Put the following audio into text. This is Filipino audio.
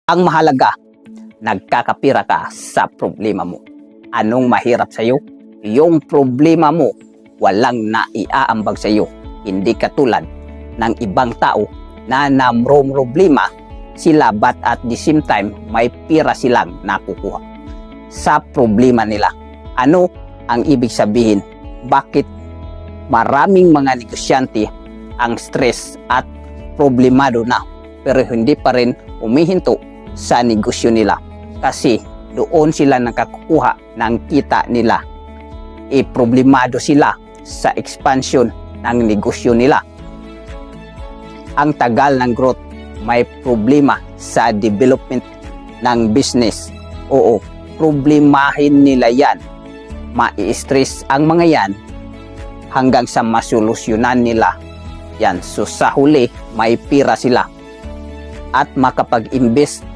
Ang mahalaga, nagkakapira ka sa problema mo. Anong mahirap sa'yo? Yung problema mo, walang naiaambag sa'yo. Hindi katulad ng ibang tao na namrong problema sila but at the same time may pira silang nakukuha sa problema nila. Ano ang ibig sabihin? Bakit maraming mga negosyante ang stress at problemado na pero hindi pa rin humihinto sa negosyo nila? Kasi doon sila nakakuha ng kita nila. Problemado sila sa expansion ng negosyo nila. Ang tagal ng growth, may problema sa development ng business. Oo, problemahin nila yan. Mai-stress ang mga yan hanggang sa masolusyonan nila yan. So sa huli, may pira sila at makapag-invest